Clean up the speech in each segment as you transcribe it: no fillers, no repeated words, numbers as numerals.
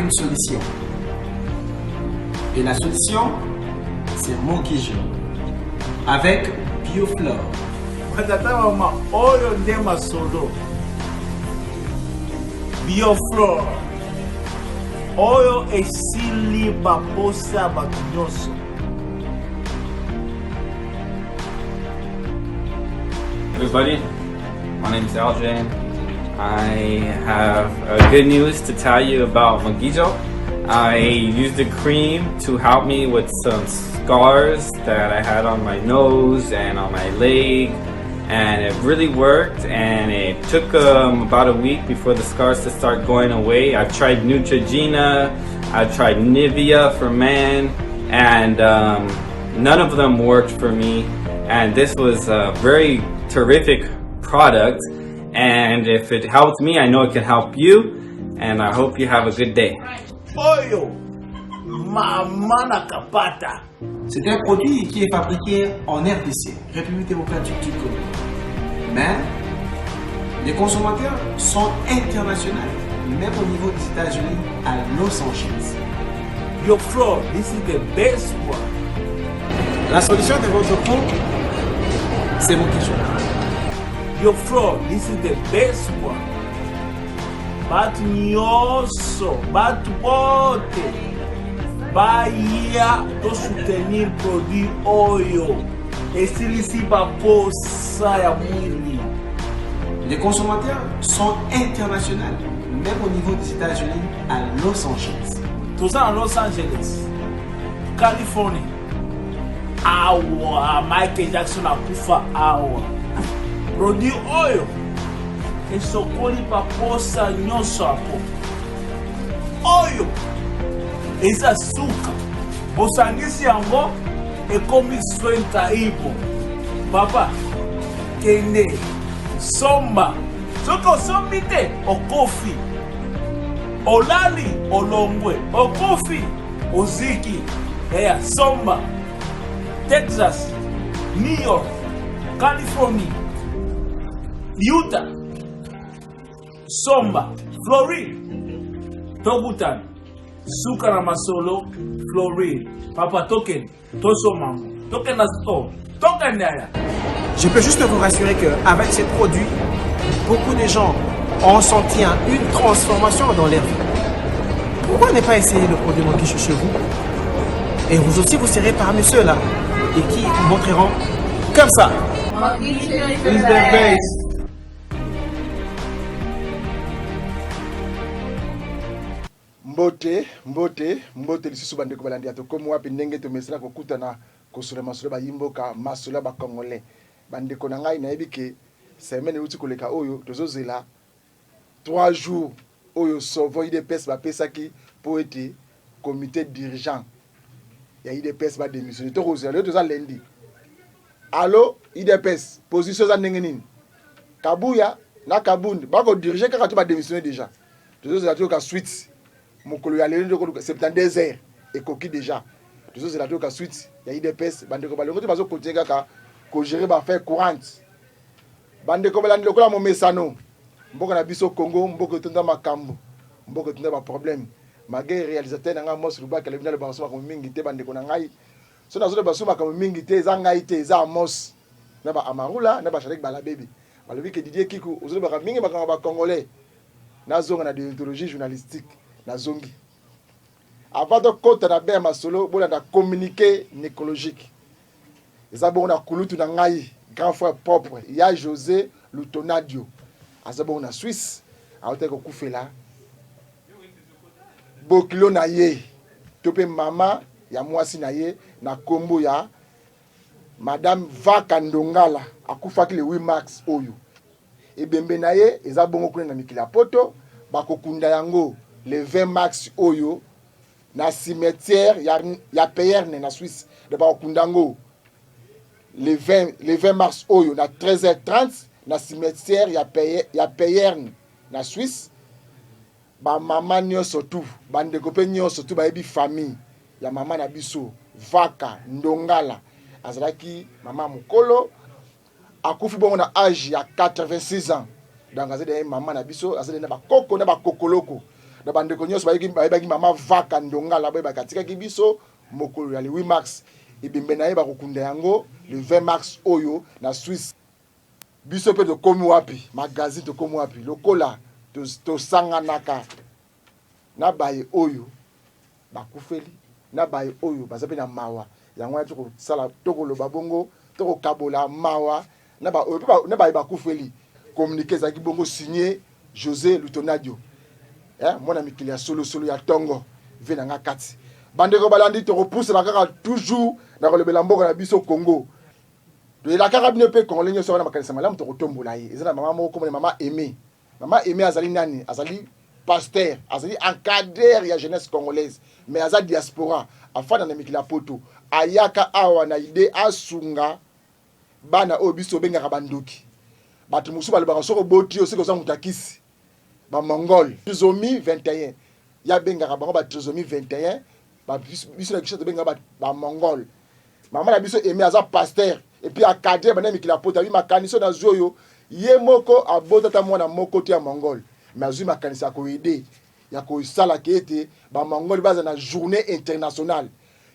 une solution. Et la solution, c'est Mokijo. Avec Bioflore. Bioflore. Oyo esili baposa batunyoso. Everybody, my name is Aljan. I have good news to tell you about Mokijo. I used the cream to help me with some scars that I had on my nose and on my leg, and it really worked. And it took about a week before the scars to start going away. I've tried Neutrogena, I've tried Nivea for men, and none of them worked for me. And this was a very terrific product, and if it helped me, I know it can help you, and I hope you have a good day. Oyo, mama nakapata. C'est un produit qui est fabriqué en RDC, République démocratique du Congo. Mais les consommateurs sont internationaux, même au niveau des États-Unis, à Los Angeles. Bioflore, this is the best one. La solution de votre peau, c'est Mokijo. Bioflore, this is the best one. Batu nyonso, batu bote, baya to soutenir produit oyo. Esilisi baposa ya mwili. Les consommateurs sont internationaux, même au niveau des États-Unis, à Los Angeles. Tout ça à Los Angeles, Californie. Awa, Michael Jackson akufa awa. Produit oyo esokoli baposa nyonso apo. Oyo eza suka. Bosangisi yango ekomi swenta ipo. Papa, kende, somba. Soki osombi te, okofi. Olali, olongwe. Okofi, oziki. Eya, somba. Texas, New York, California, Utah, somba, Florida, Tobutan, suka na masolo, Florida, papa token, toso mango, token na store, token naya. Je peux juste vous rassurer qu'avec ces produits, beaucoup de gens ont senti une transformation dans leur vie. Pourquoi ne pas essayer le produit Mokijo chez vous? Et vous aussi, vous serez parmi ceux-là et qui vous montreront comme ça. Is the best. Mbote lisusu bandeko balandi ato komo wapi ndenge to mesra kokuta na kosula masolo ba yimboka masolo ba congolais bandeko na ngai na yebike semaine uti koleka oyo tozozela 3 jours oyo sovo IDPS ba pesaki pour être comité dirigeant ya IDPS ba démissionner to kozela to za lundi. Allo IDPS position za ndenge nini Kabuya na Kabundi bako diriger kaka to ba démissionner déjà tozozela to ka suite mokolo ya lelo ko 72 heures ekoki déjà tozozela to ka suite ya IDPS bandeko balongo te bazo continuer kaka ko gérer ba faire courante bandeko balandi lokola mo mesano mboka na biso Congo mboka tonda makambo mboka tonda ba problème magé réalisateur na nga Mos Lubaka le binalo banso ko mingi te bandeko na ngai so na zo ba suma ko mingi te za ngai te za Mos na ba Amarula na ba Sharek bala baby balobi ke Didier Kiku ozo ba mingi ba ba congolais na zonga na déontologie journalistique na zongi avant de kota na be masolo bona na communiqué écologique eza bon na kulutu na ngai grand frère propre ya José Lutonadio azabo na Suisse aote ko kufela bokilo na ye tope mama ya mwasi na ye na kombo ya madame Vaka Ndongala akufaki le 8 mars oyo ebembe na ye eza bongo kuna na mikila poto bakokunda yango le 20 mars oyo na cimetière ya Payerne na Suisse de bakokundango le 20 mars oyo na 13h30 na cimetière ya Payerne na Suisse ba mama nyonso tu bandeko pe nyonso tu ba yebi famille ya mama na biso Vaka Ndongala azalaki mama mokolo akufi bongo na âge ya 86 ans donc azali mama na biso azali na bakoko na bakokoloko na bandeko nyonso bayebaki mama Vaka Ndongala bayebaka atikaki biso mokolo ya le 8 mars ebembe na ye bakokunda yango le 20 mars oyo na Suisse. Biso pe tokomi wapi magazine tokomi wapi lokola tosanganaka na baye oyo bakufeli na baye oyo baza pe na mawa yango wana tokosala tokoloba bongo tokokabola mawa na baye bakufeli communiqué ezalaki bongo signé José Lutonadio mwana mikili ya solo ya tongo ve na nga kati bandeko balandi tokopusela kaka toujours na kolobela mboka na biso Congo toyela kaka bino mpe congolais nyonso wana makanisa malamu tokotombola ye eza na mama moko komona mama Aimé azali nani azali pasteur azali encadreur ya jeunesse congolaise mais aza diaspora afana na mikili ya poto ayaka awa na ide asunga bana oyo biso bengaka bandoki bato mosusu balobaka soko boti osiko oza mutakisi bamongole trisomie 21 ya bengaka bango batrisomie 21 biso na kisha tobengaka bamongole mama na biso Aimé aza pasteur epuis akadre bana mikili ya poto abi makaniso na zwi oyo ye moko abotata mwana moko te ya mongole mais azwi makanisi ya koede ya kosala ke ete bamongole baza na journée internationale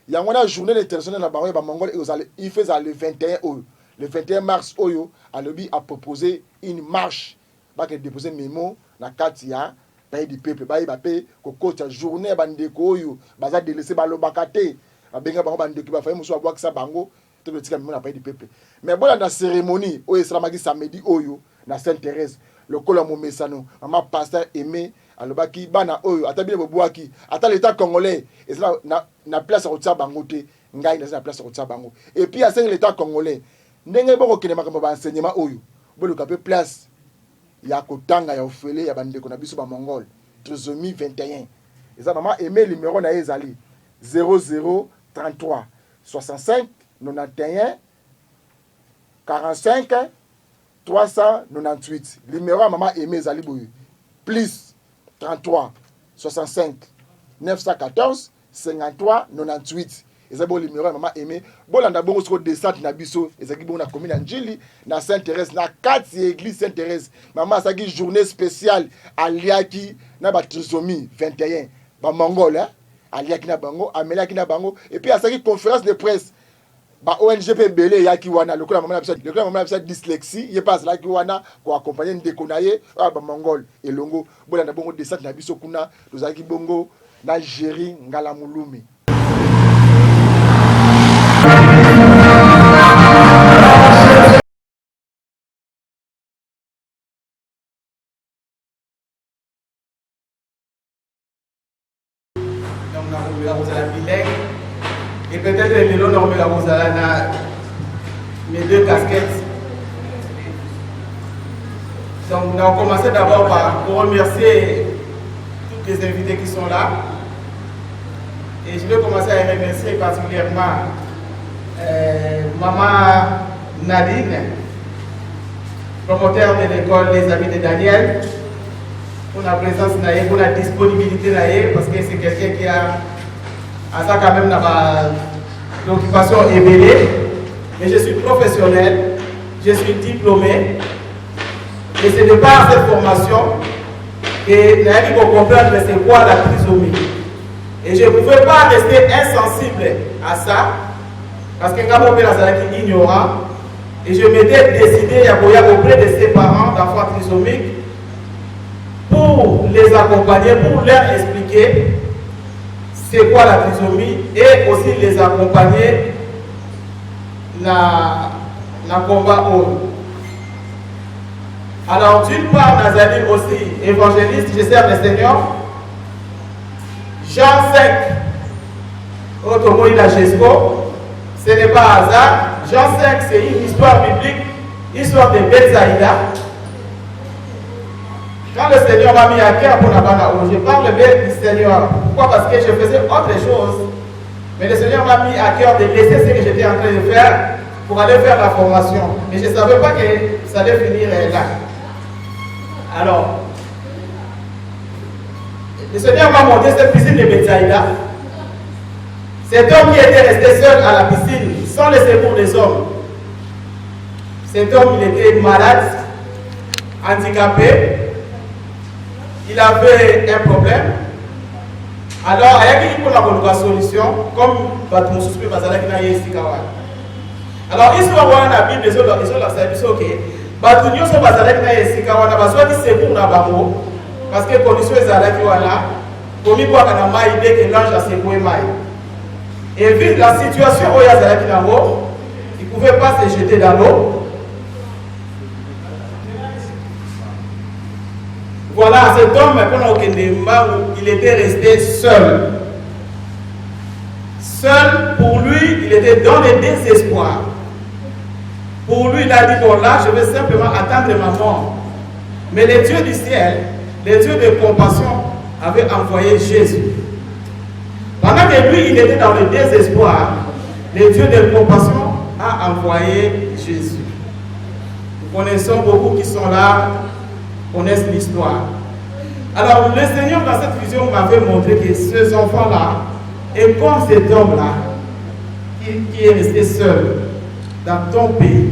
yango na journée internationale na bango ya bamongole ifeza le 21 oyo le 21 mars oyo alobi a proposé une marche bake déposer memo na kati ya pays du peuple bayeba pe kokota journée bandeko oyo baza délaissé balobaka te babenga bango bandeko bafaye mosusu abwakisa bango tokotika memo na pays du peuple mais bona na cérémonie oyo esalamaki samedi oyo na Sainte-Thérèse lokola momesano mama pasteur Aimé alobaki bana oyo ata bino bobwaki ata l'état congolais ezala na place ya kotia bango te ngai na place ya kotia bango et puis asengi l'état congolais ndenge bokokende makambo ba enseignement oyo boluka pe place ya kotanga ya ofele ya bandeko na biso ba mongole trisomie 21 eza mama Aimé numéro na ezali 0033 65 91 45 398 numéro ya mama Aimé ezali boye plus 33 65 914 53 98 eza bo numéro ya mama Aimé bolanda bongo siko descente na biso ezaki bongo na commune Njili na Sainte-Thérèse na kati église Sainte-Thérèse mama asaki journée spéciale aliaki na ba trisomie 21 ba mongole aliaki na bango amelaki na bango et puis asaki conférence de presse ba ONG pe belé yaki wana lokola mama na bisa dyslexie ye passe laki wana ko accompagner ndeko na ye ba mongole elongo bolanda bongo descente na biso kuna tozaki bongo na Jéri Ngala Mulumi. Et peut-être les lots mes deux casquettes. Donc nous allons commencer d'abord par remercier tous les invités qui sont là. Et je vais commencer à remercier particulièrement Maman Nadine, promoteur de l'école Les Amis de Daniel, pour la présence, pour la disponibilité, parce que c'est quelqu'un qui a ça quand même l'occupation élevée. Mais je suis professionnel, je suis diplômé. Et c'est de par cette formation que j'ai comprendre c'est quoi la trisomie. Et je ne pouvais pas rester insensible à ça, parce que quand mon père est ignorant, et je m'étais décidé à aller auprès de ses parents d'enfants trisomiques pour les accompagner, pour leur expliquer c'est quoi la trisomie et aussi les accompagner dans le combat haut. Alors d'une part, Nazali aussi évangéliste, je sers le Seigneur. Jean 5, Otomo Ila Jesco, ce n'est pas hasard. Jean 5, c'est une histoire biblique, histoire de Bethsaïda. Quand le Seigneur m'a mis à cœur pour la bana, je parle bien du Seigneur. Pourquoi? Parce que je faisais autre chose. Mais le Seigneur m'a mis à cœur de laisser ce que j'étais en train de faire pour aller faire la formation. Mais je ne savais pas que ça allait finir là. Alors, le Seigneur m'a montré cette piscine de Bethsaïda. Cet homme qui était resté seul à la piscine, sans le secours des hommes. Cet homme, il était malade, handicapé. Il avait un problème. Alors, il y a une solution, comme votre suspect bazala qui n'a ici kawal. Alors, ici on voit la Bible, ils ont la service ok. Batunyo so bazala qui n'a ici kawal, bazwa di secours na bango, parce que condition ezala qui wala, komi kwa kana mai dès que l'ange a secoué mai. Et vu la situation où il y a zala qui n'a pas, il ne pouvait pas se jeter dans l'eau. Voilà, cet homme, il était resté seul. Seul, pour lui, il était dans le désespoir. Pour lui, il a dit, bon là, je vais simplement attendre ma mort. Mais le Dieu du ciel, le Dieu de compassion, avait envoyé Jésus. Pendant que lui, il était dans le désespoir, le Dieu de compassion a envoyé Jésus. Nous connaissons beaucoup qui sont là, connaissent l'histoire. Alors, le Seigneur, dans cette vision, m'avait montré que ces enfants-là, et comme cet homme-là, qui est resté seul dans ton pays,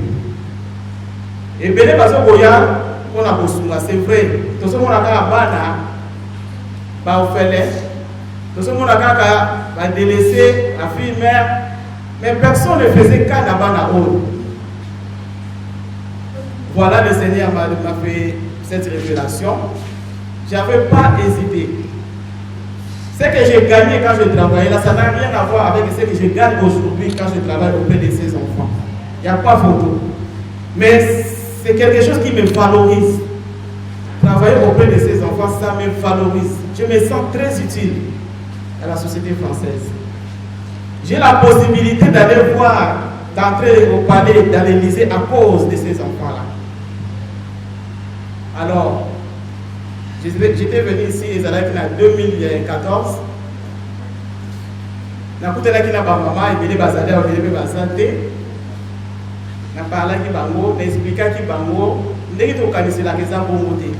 et bien, parce que on a besoin, c'est vrai, tout ce monde a tout ce monde a délaissé la fille mère, mais personne ne faisait qu'à la banane. Voilà, le Seigneur m'a fait cette révélation. Je n'avais pas hésité. Ce que j'ai gagné quand je travaillais là, ça n'a rien à voir avec ce que je gagne aujourd'hui quand je travaille auprès de ces enfants. Il n'y a pas photo. Mais c'est quelque chose qui me valorise. Travailler auprès de ces enfants, ça me valorise. Je me sens très utile à la société française. J'ai la possibilité d'aller voir, d'entrer au palais, dans l'Élysée à cause de ces enfants-là. Alors, j'étais venu ici en 2014. Je suis venu à maman et je suis venu à santé. Je parlé avec Bango, je expliqué avec Bango, je suis organisé la raison pour monter.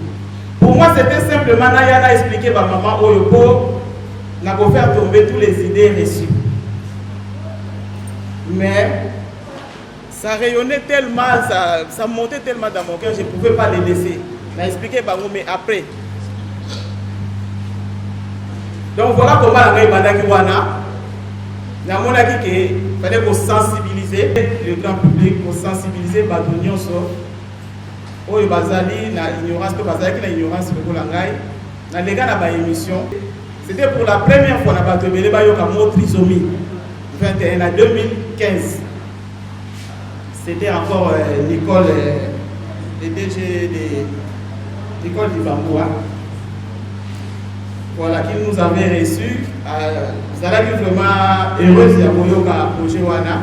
Pour moi, c'était simplement expliquer à maman pour faire tomber toutes les idées reçues. Mais ça rayonnait tellement, ça montait tellement dans mon cœur, je ne pouvais pas les laisser. Je vais expliquer Bango, mais après. Donc voilà comment la Bandaki Wana, il fallait qu'on sensibiliser le grand public, pour sensibiliser Badonion sur l'ignorance, dans les gars de émission. C'était pour la première fois que nous avons trisomie 21 en 2015. C'était encore Nicole, le DG de Nicole Dibamboua. Voilà, qui nous avait reçus. Vous allez être vraiment heureux de avoir un projet Wana.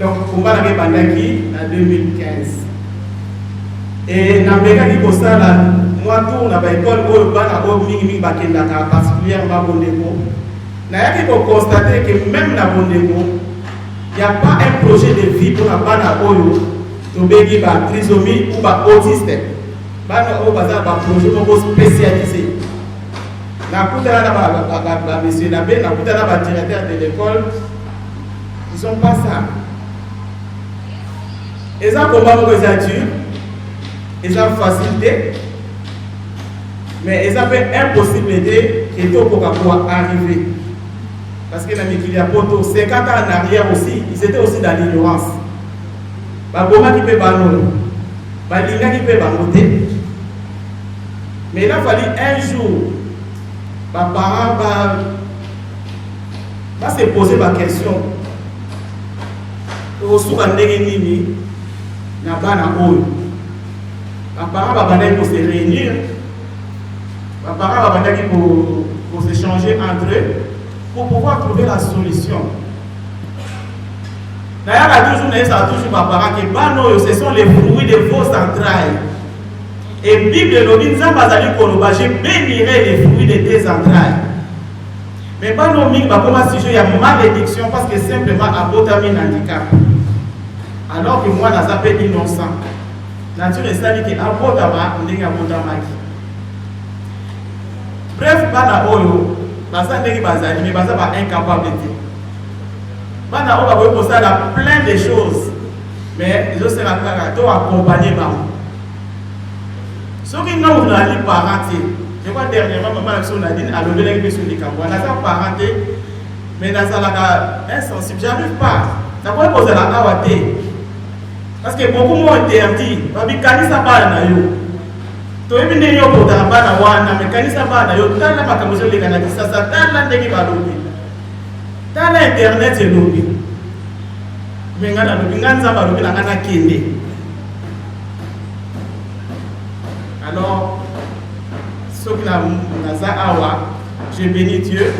Donc, on va aller Bandaki en 2015. Et dans le cas qui est là, moi, tout, on a une école particulièrement Bondego. Il faut constater que même dans Bondego, il n'y a pas un projet de vie pour la Bana trisomie ou autiste. Bana o bazar ba projet spécialisé. Na kutana monsieur Nabé, na kutana directeur de l'école, ils sont pas ça. Ils ont comment vous dur, ils ont facilité, mais ils ont fait impossibilité que tout pour arriver. Parce que il y a 50 ans en arrière aussi, ils étaient aussi dans l'ignorance. Comment qui peut bannir, qui peut bannir. Mais il a fallu un jour, mes parents vont se poser la question. Au soir, mes parents vont se réunir. Mes parents vont se changer entre eux pour pouvoir trouver la solution. D'ailleurs, ça a toujours mes parents qui ce sont les fruits de vos entrailles. Et Bible nous dit, je bénirai les fruits de tes entrailles. Mais pas non, il y a malédiction parce que simplement à un handicap. Alors que moi, je suis innocent. La nature est celle qui est bref, pas oyo, mais pas incapabilité. Pas plein de choses. Mais je sais accompagner. Ceux qui n'ont pas les parents, Je crois dernièrement, maman Nadine a levé les sur les campagnes. On a ça parenté, mais dans ça, insensible. J'arrive pas. D'abord, il faut la awate. Parce que beaucoup m'ont interdit. Babi kanisa ba na yo. To ebi ne yo ko da ba na wana me kanisa ba na yo. Tala makamuzo le kana kisasa tala ndeki ba lobi. Tala internet e lobi. Me ngana lobi nganza ba lobi na ngana kende. Alors, ce qui a je bénis Dieu.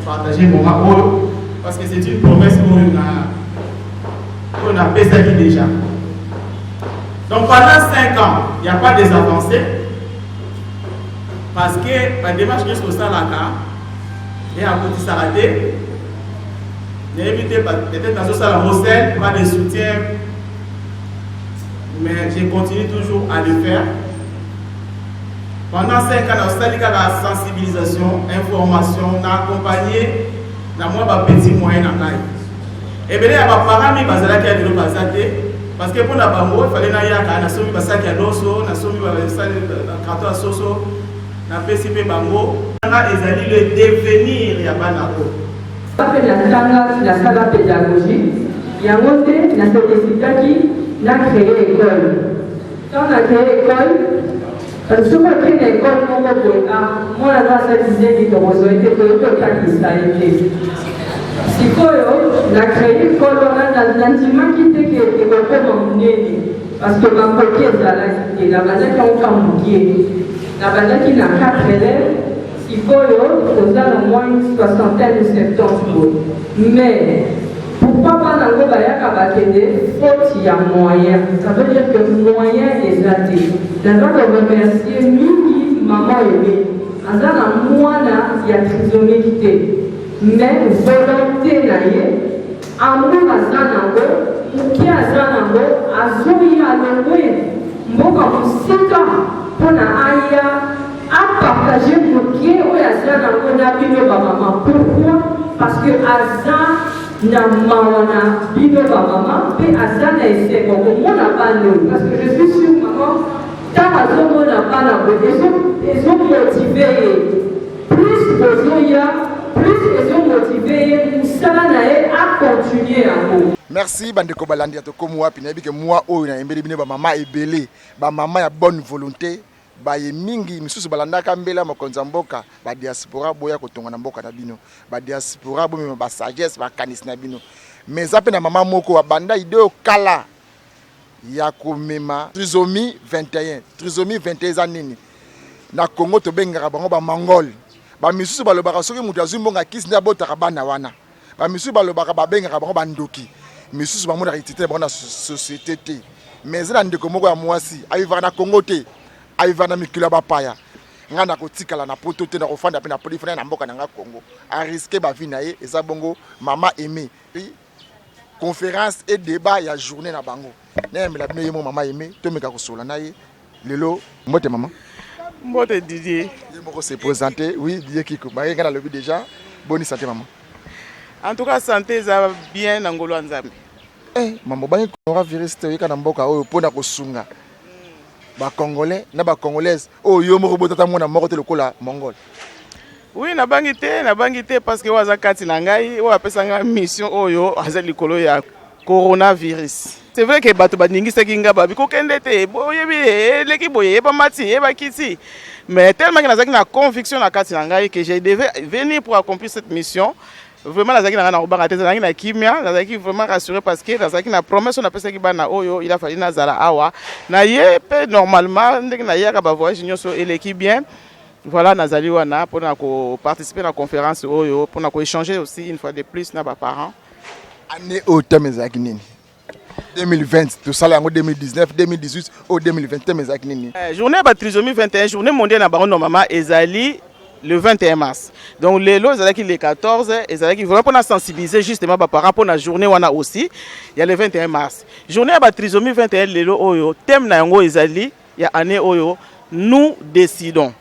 Partager mon rôle parce que c'est une promesse qu'on a baissé déjà. Donc pendant 5 ans, il n'y a pas des avancées parce que la démarche jusqu'au Salaka et à côté s'arrêter. N'évitez pas, peut-être dans ce salon, pas de soutien. Mais je continue toujours à le faire. Pendant 5 ans, on a eu la sensibilisation, information, on a accompagné dans moi petit moyen dans la. Et bien, il y a des parents qui ont parce que pour la bango, il fallait que on a soumis basaki à l'osso, on a soumis le carton à soso, on a PCP bango. On a examiné le devenir il y a pas d'accord. La salle pédagogique, il y a monté la société qui a créé l'école. Quand on a créé l'école, si on a créé l'école, on a dit moi, la disait que vous avez été pour si on a créé l'école, on a l'intiment qui était que l'école parce que ma coquille est la base qui a la base qui a 4 élèves. Il faut au moins une 60aine de 70. Mais pourquoi pas dans le il faut qu'il y a moyen. Ça veut dire que le moyen est raté. D'abord, on remercie Mimi, maman aimée. En dans moi, il y a trisomie. Mais volonté, amour à Zanango, ou qui a Zanango, à Zoya à l'Oué, Mboka pour 7 ans, pour la Aya. À partager le pied où Azan a bino maman. Pourquoi? Parce que Azan n'a pas bino maman, mais Azan a essayé. Comment n'a pas nous? Parce que je suis sûre, maman, tant Azan n'a pas ils ont motivé. Plus ils ont motivé, ça à continuer à vous. Merci Bandeko Balandi à Tokomwa, puis que moi, oh, il y a une maman est belé, maman a bonne volonté. Baye mingi misusu balanda kambela makonza mboka ba diaspora boya kotonga na mboka na bino ba diaspora bo ba sagesse ba kanis na bino mais ape na mama moko abanda ideo kala ya komema trisomie 21 za nini na Congo to bengaka bango ba mongol ba misusu balobaka soki mutu azumbonga kisi na botaka bana wana ba misusu balobaka ba bengaka bango bandoki misusu bango na itité bango na société te mais na ndeko moko ya mwasi ayivaka na Congo te Aïvana Mikila Bapaya, ngana kotikala na poto te na kofanda pe na polifona na mboka na nga Congo, a risqué ba vie na ye eza bongo mama aimé. Conférence et débat ya journée na bango. Na mela bino yemo mama aimé, to meka kosola na ye. Lelo mbote mama. Mbote Didier. Yemo se présenter, oui Didier Kiko. Ba ngana lobi déjà. Bonne santé maman. En tout cas santé za bien na ngolo nzambe. Maman ba ngora virus te yeka na mboka oyo pona kosunga. Ba Congolais na ba Congolaise oh yo moko botata mona moko te lokola Mongol. Oui na bangité parce que waza kati na ngai o apesa nga mission oyo aza likolo ya coronavirus. C'est vrai que bato bandingisa kinga ba biko kende te boyebi leki boye ba mati e ba kiti mais tellement que nazaki na conviction na kati na ngai que je devais venir pour accomplir cette mission. Vraiment nazaki na robanga te nazaki na kimia nazaki vraiment rassuré parce que nazaki na promesse on appelle ça ki bana oyo il a fallu nazala awa na ye pe normalement ndenge na yaka ba voyage nyoso et l'équipe bien voilà nazali wana pour na ko participer à la conférence oyo pour na ko échanger aussi une fois de plus na ba parents année au thème ezaki nini 2020 tout ça là en 2019 2018 au 2020 thème ezaki nini journée ba trisomie 21 journée mondiale na bango normalement ezali le 21 mars. Donc les lots, le 14, et qui vraiment pour sensibiliser justement par rapport à la journée on a aussi, il y a le 21 mars. Journée à trisomie 21 les lots oyo, thème na yango ezali, il y a année oyo, nous décidons.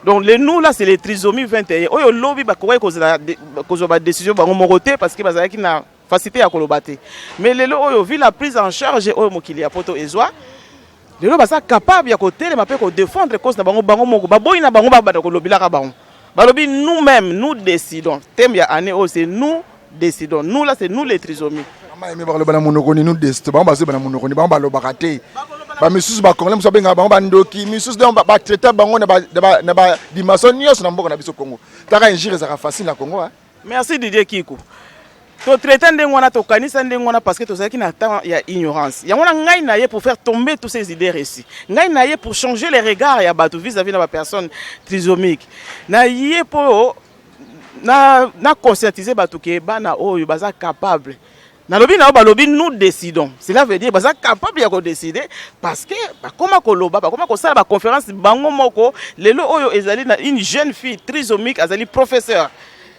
Donc les nous là c'est les trisomie 21. Oyo lobby ba koy cause la décision ba ngomoroté parce que bazala ki na facilité à kolobate. Mais les lots oyo vu la prise en charge oyo mokili ya poto ezwa lelo baza capable ya kotelema mpe kodéfendre cause na bango bango moko baboyi na bango babanda kolobilaka bango balobi nous-mêmes nous décidons thème ya année oyo c'est nous décidons nous là c'est nous les trisomiques mama eme bakoloba na monoko ni nous décidons bango bazoyeba na monoko ni bango balobaka te bamisusu bakongole mosusu babengaka bango bandoki misusu donc batraite bango na badimension nyonso na mboka na biso Congo taka injure ezaka facile na Congo. Merci Didier Kikou. To traiter ndenge wana to kanisa ndenge wana parce que tozalaki na temps ya ignorance. Ya wana ngai na ye pour faire tomber toutes ces idées récits. Ngai na ye pour changer les regards ya bato vis-à-vis de la personne trisomique. Na ye pour na conscientiser bato ke bana oyo baza capable. Na lobi na balobi nous décidons. Cela veut dire baza capable ya ko décider parce que ba koma koloba ba koma ko sala ba conférence bango moko lelo oyo ezali na une jeune fille trisomique azali professeur.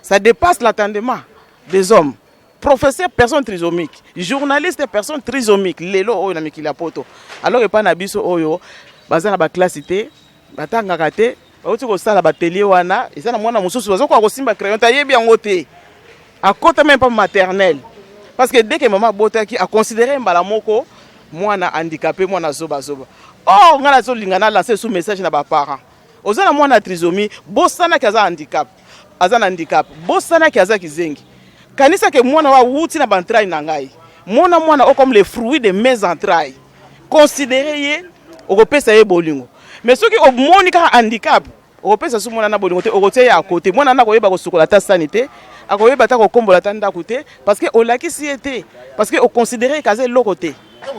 Ça dépasse l'attendement des hommes. Professeur, personne trisomique. Journaliste, personne trisomique. Lelo oyo na mikila poto. Alors epa na biso oyo baza na ba classité, batangaka te, bauti ko sala ba télé wana, eza na mwana mususu bazo ko simba crayon ta yebi yango te. Akota même pas maternelle. Parce que dès que maman botaki a considéré mbala moko mwana handicapé, mwana zoba zoba. Oh, ngana zo lingana lancer sous message na ba parents. Ozana mwana trisomie, bosana kaza handicap. Azana handicap. Bosana kaza kizengi. Kanisa ke mwana wa wuti na bantrai na ngai. Mwana o comme les fruits de mes entrailles. Considérez ye okopesa ye bolingo. Mais ceux qui ont monika handicap, okopesa su mwana na bolingo te okote ya côté. Mwana na koyeba ko sukola ta sanité, akoyeba ta ko kombola ta ndako te parce que olaki si été parce que o considérer kaze lokote.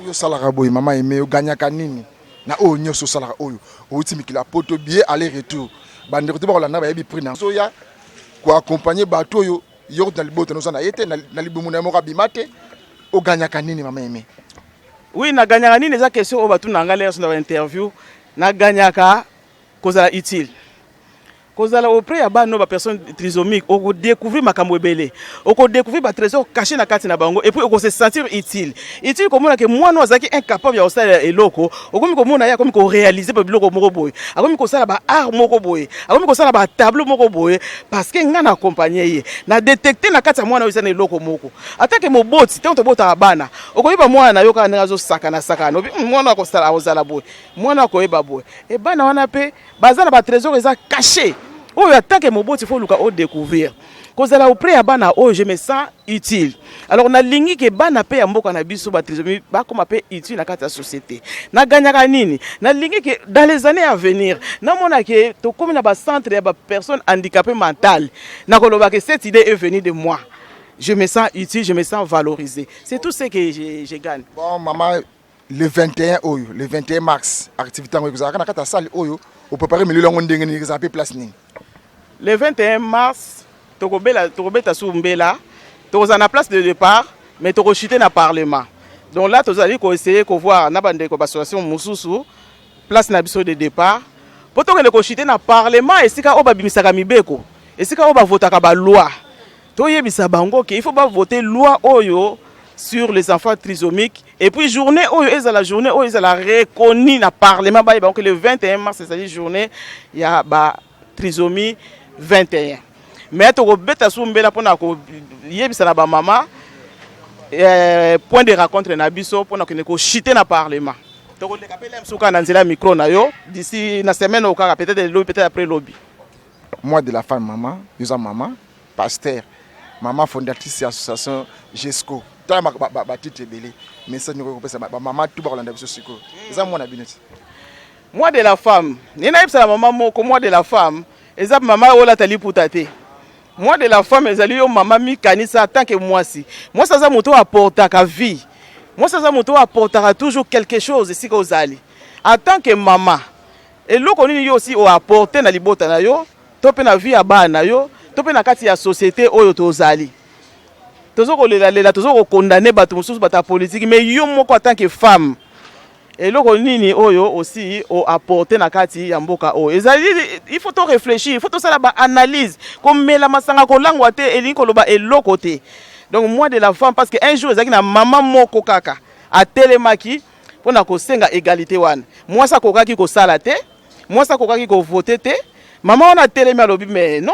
Yo salaka boy mama eme oganyaka nini na oyo nyoso salaka oyo outi mikila poto billet aller retour. Bande kote ba kolanda ba yebi prix na so ya ko accompagner bato yo yo na liboto no sana yete na libumu na moka bimate o ganyaka nini mama eme. Oui na ganyaka nini eza question o batu na ngala sur interview na ganyaka kozala utile kozala auprès ya bano ba personne trisomique o découvrir makambo ebele o découvrir ba trésor caché na kati na bango et puis o se sentir utile komona ke mwana azaki incapable ya osala eloko okomi komona ya komi ko réaliser ba biloko moko boye akomi ko sala ba art moko boye akomi ko sala ba tableau moko boye parce que ngana accompagner ye na détecter na kati ya mwana oyo na eloko moko atake moboti te to bota bana okoyiba mwana na yo kana ngazo sakana mwana ko sala ozala boye mwana ko yeba boye e bana wana pe bazana ba trésor eza caché. Oh, attaque mon bot, il faut le découvrir. Cause là auprès à bana, oh, je me sens utile. Alors na lingi ke bana pe amboka na biso ba trisomique ba comme pe utile na kata société. Na ganyaka nini? Na lingi ke dans les années à venir, na mona ke to comme na ba centre ya ba personnes handicapées mentales. Na koloba ke cette idée est venue de moi. Je me sens utile, je me sens valorisé. C'est tout ce que je gagne. Bon maman, le 21 oyo, le 21 mars, activité ngo kozaka na kata salle oyo, au préparer milieu longo ndenge ni za pe place nini. Le 21 mars, Tokobeta Soumbela, tu as na place de départ, mais tu as chuté dans le Parlement. Donc là, tu as essayé de voir l'association Moussousou, place de départ. Pour que tu chuté dans le Parlement, et si tu as voté Mibeko, et si tu as voté la loi, il faut voter loi sur les enfants trisomiques. Et puis, journée où ils ont la journée où ils ont la reconnue dans le Parlement, le 21 mars, c'est la journée, il y a trisomie 21. Mais tu as soumbela pour na ba maman point de rencontre na biso pour na chiter na parlement. Tu as capé msuka na nzela micro na yo d'ici na semaine au cas peut-être après lobby. Moi de la femme maman, nous avons maman, pasteur, maman fondatrice de l'association GESCO. Tu as ma titre belé mais ça nous repose maman tout ba kolanda biso siko. Ça moi na bineti. Moi de la femme, ni na ibsa maman moko moi de la femme. Ezab maman ola tali putate. Moi de la femme ezali yo maman mi kanisa tant que moi si. Moi ça moto apporta ka vie. Moi ça moto apportera toujours quelque chose ici ko zali. En tant que maman, et loko nini yo aussi o apporter na libota na yo, to pe na vie ya bana yo, to pe na kati ya société oyo to zali. Tozo ko lela tozo ko condamner bato mususu bata politique mais yo moko en tant que femme. Et loko nini oyo aussi o apporter na kati ya mboka o. Il faut to réfléchir, il faut to sala ba analyse comme la masanga ko langwa te elingi ko loba eloko te. Donc moi de la femme parce que un jour ezaki na maman moko kaka a telemaki pour na ko senga égalité wana. Moi ça ko kaki ko sala te, moi ça ko kaki ko voter te. Maman on a telemi alobi mais non.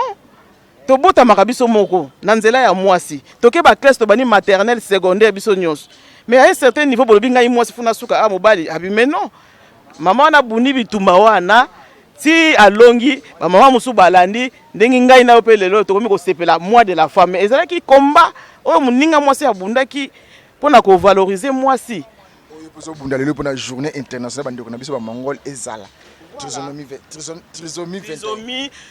To bota makabiso moko na nzela ya mwasi. Toke ba classe to bani maternelle secondaire biso nyos. Mais à un certain niveau, pour le bien, moi, si vous n'avez pas mobile, mais non. Maman wana buni bitumba wana ti alongi ba maman musu balandi ndengi ngai na pe lelo to komi ko sepela moi de la femme ezalaki combat o muninga mwasi abundaki pona ko valoriser mwasi oyo poso bunda lelo pona journée internationale bandeko na biso ba mongol ezala trisomie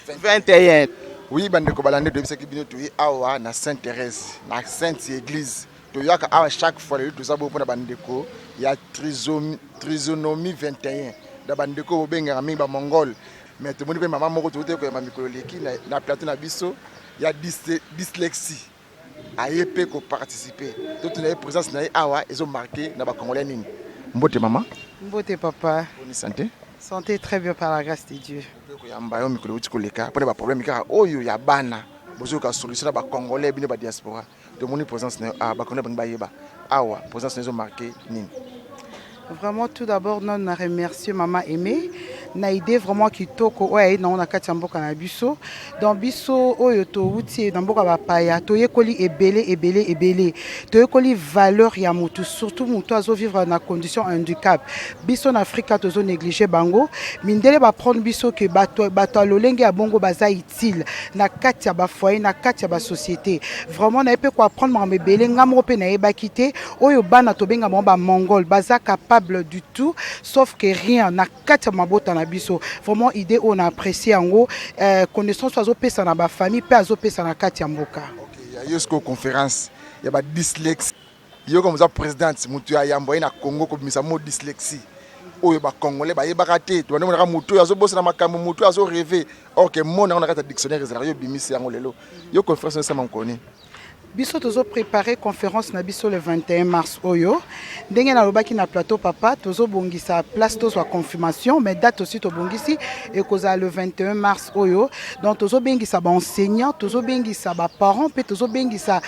21. Oui, bandeko balande de bisaki bino to awa na Sainte Thérèse na Sainte Église to yaka awa chaque fois le to sabo pona bandeko ya trisonomie 21 da bandeko obenga mingi ba mongol mais to moni pe maman moko to te ko ya mikolo leki na plateau na biso ya dyslexie ayepe ko participer to tuna présence na awa ezo marqué na ba congolais nini mbote maman mbote papa bonne santé. Santé très bien par la grâce de Dieu. Yamba mikolo uti koleka pona ba problème kaka oyo ya bana bozo ka solution ba congolais bino ba diaspora de moni présence na ba congolais ba yeba awa présence na marqué nini. Vraiment tout d'abord non na remercier maman Aimée na idée vraiment kitoko oyo na ona kati mboka na biso dans biso oyo to uti na mboka ba paya to yekoli ebele to yekoli valeur ya mutu surtout mutu azo vivre na condition handicap biso na Afrika to zo négliger bango mindele ba prendre biso que bato lolenge ya bongo baza utile na kati ya ba foyer na kati ya ba société vraiment na epé ko apprendre ma ebele ngamo pe na eba kité oyo bana to benga ba mongol baza capable du tout sauf que rien na kati ya mabota na biso vraiment idée on a apprécié en gros connaissance azo pesa na ba famille pe azo pesa na kati ya mboka. OK, ya yosko conférence ya ba dyslexie yo comme ça présidente mutu ya yambo na Congo ko bimisa mo dyslexie oyo ba congolais ba yebaka te to ndemo na mutu azo bossa na makambo mutu azo rêver OK mona na kati dictionnaire ezala yo bimisi yango lelo yo conférence ça m'koni biso tozo préparer conférence na biso le 21 mars oyo ndenge na lobaki na plateau papa tozo bongisa place tozo confirmation mais date aussi to bongisi et koza le 21 mars oyo donc tozo bengisa ba enseignant tozo bengisa ba parents pe tozo bengisa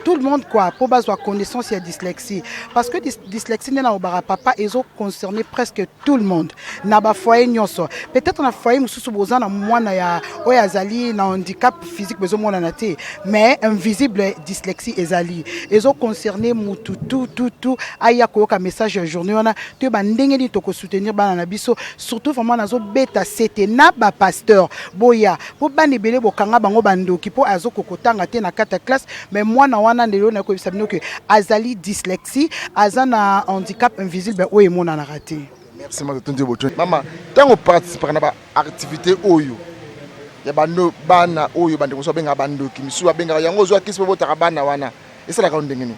tout le monde quoi pour bazo connaissance ya dyslexie parce que dyslexie na obara papa ezo concerner presque tout le monde na ba foyer nyonso peut-être na foyer mususu bozana mwana ya oyo azali na handicap physique bezo mwana na te mais visible dyslexie ezali ezo concerner mutu tout aya ko ka message journée wana te ba ndenge ni to ko soutenir bana na biso surtout vraiment nazo beta c'était na ba pasteur boya po bani belé bokanga bango bandoki po azo kokotanga te na kata classe mais mwana wana ndelo na ko bisabino que azali dyslexie azana handicap invisible oyo mona na raté. Merci maman tango participer na ba activité oyo ya bando bana oyo bande ko so benga bando ki misu benga yango zo akisi bo taka bana wana esala ka ndenge ni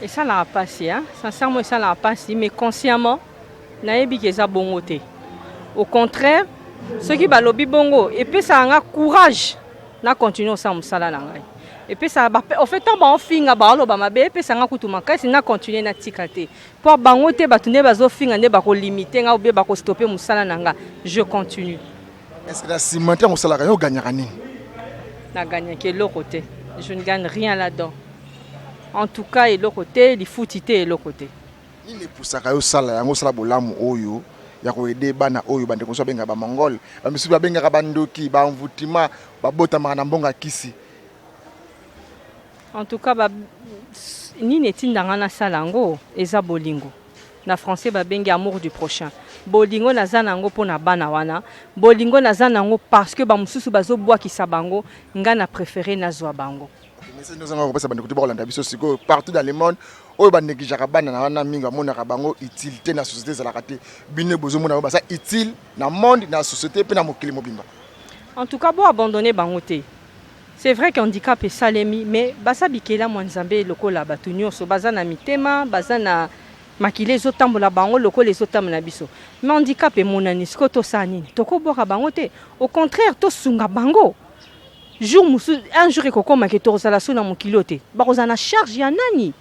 et ça la passé hein sincèrement ça la passé mais consciemment na yebi ke za bongo te au contraire ceux qui balobi bongo et puis ça nga courage na continuer ça musala na ngai et puis ça en fait tant ba finga ba lo ba mabe et puis ça nga kutuma kasi na continuer na tikate pour bango te batune bazo finga ne ba ko limiter nga obe ba ko stopper musala na nga je continue. Est-ce que la cimetière au salaire on gagne rien? Na gagne que l'autre côté. Je ne gagne rien là-dedans. En tout cas, et l'autre côté, il faut titer et l'autre côté. Ni ne pour ça que au salaire on sala bolamu oyo ya ko aider bana oyo bande ko so benga ba mongol ba misu ba benga ba ndoki ba mvutima ba bota na mbonga kisi. En tout cas, ni netindanga na salango eza bolingo. Na français ba benga amour du prochain. Bolingo naza nango pona bana wana bolingo naza nango parce que ba mususu bazo bois ki sabango nga na préféré nazwa bango. Mais nous avons repensé bande ko bolanda biso siko partout dans le monde oyo ba neglijaka bana na wana minga mona ka bango utilité na société za la raté bine bozo mona ba ça utile na monde na société pe na mokili mobimba. En tout cas bo abandonner bango te. C'est vrai que handicap est salemi mais basa bikela mwanzambe lokola batunyo so baza na mitema baza na makile zo tambola bango loko les otam na biso mais handicap et monani skoto sanini toko boka bango te au contraire to sunga bango jour musu un jour ekoko maketo sala sona mokilo te bakoza na charge ya nani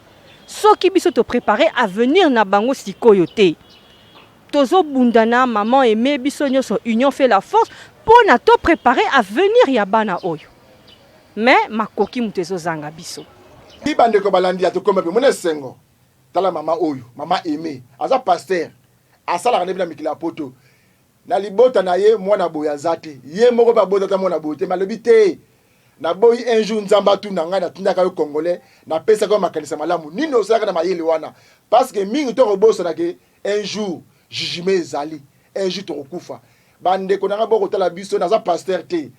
soki biso to préparer à venir na bango sikoyo te tozo bundana maman aimé biso nyoso union fait la force pour na to préparer à venir ya bana oyo mais makoki mutezo zanga biso Di bande ko balandi atoko mpe mona sengo tala mama oyo mama aimé aza pasteur asala kana bila mikila poto na libota na ye mwana boya zate ye moko ba bota ta mwana bote malobi te na boyi un jour nzamba tu na nga na tindaka yo congolais na pesa ko makanisa malamu nino osaka na mayele wana parce que mingi to robosa na ke un jour jugement ezali un jour tokokufa bandeko nanga bokotala biso naza pasteur te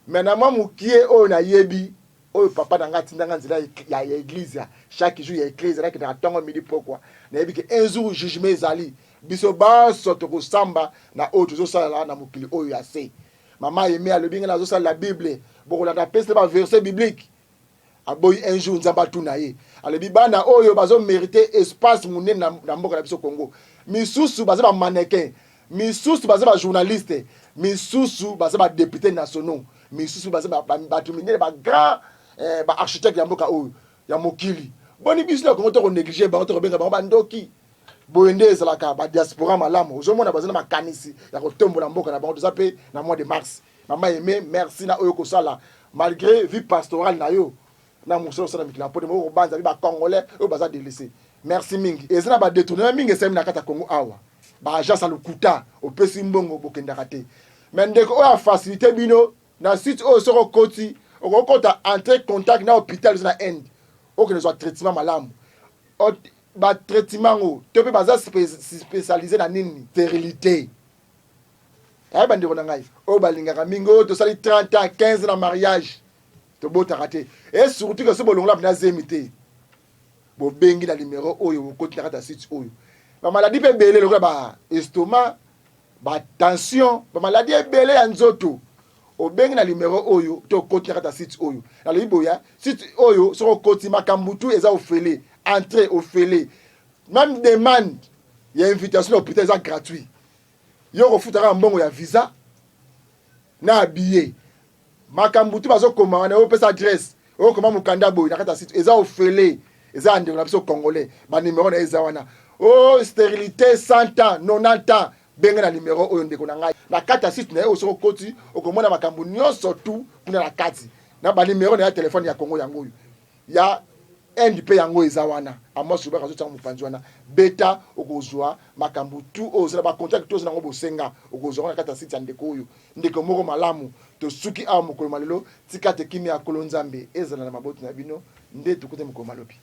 mais na mwa mokie oyo nayebi oyo papa nanga tindanga nzela ya église chaque jour ya église na kina tongo midi pourquoi nayebi ke un jour jugement ezali biso baso tokosamba na oyo tozosala na mokili oyo ya se mama yeme alobi nga nazosala la bible bokolanda pese ba verset biblique aboyi un jour nzamba tuna ye alobi bana oyo bazo mériter espace munene na mboka na biso Congo misusu baza ba mannequin misusu baza ba journaliste misusu baza ba député nationaux misusu baza ba tuminele ba grand ba architecte ya mboka oyo ya mokili boni biso na Congo to négliger ba to benga ba ndoki boyende ezalaka ba diaspora malamu ozomona baza na makanisi ya kotombola mboka na bango tozape na mois de mars mama yeme merci na oyo kosala malgré vie pastorale na yo na musolo sala mikila pode mo banza bi ba congolais o baza délaissé merci mingi ezana ba détourner mingi sema na kata Congo awa ba agence alukuta opesi mbongo bokendaka te mais ndeko o a facilité bino na site o soko koti o kota entrer contact na hôpital na end o que nous traitement malamu ba traitement o to pe baza spécialisé na nini stérilité ay bandeko na ngai o balingaka mingo to sali 30 ans 15 na mariage to bota raté et surtout que ce bolongla na zemité bo bengi na numéro oyo ko tina kata site oyo ba maladie pe belé lokla ba estomac ba tension ba maladie belé ya nzoto o bengi na numéro oyo to ko tina kata site oyo na liboya site oyo so ko ti makambutu eza ofele entrer ofele même demande il y a invitation à l'hôpital c'est gratuit yo ko futaka mbongo ya visa na billet makambutu bazo koma na opesa adresse o koma mukanda boy na kata site eza ofele eza ndeko na biso congolais ba numéro na eza wana oh stérilité 100 ans 90 ans benga na numéro oyo ndeko na ngai na kata site na yo soko koti okomona makambu nyonso tu kuna na kati na ba numéro na ya téléphone ya Congo yango ya NDP yango eza wana amosu ba kazo tsangu mupanzi wana beta okozwa makambu tu ozela ba contact to zana ngo bosenga okozwa na kata site ya ndeko oyo ndeko moko malamu to suki a mokolo malelo tikate kimi ya kolonzambe ezala na maboti na bino nde tukute mokolo malobi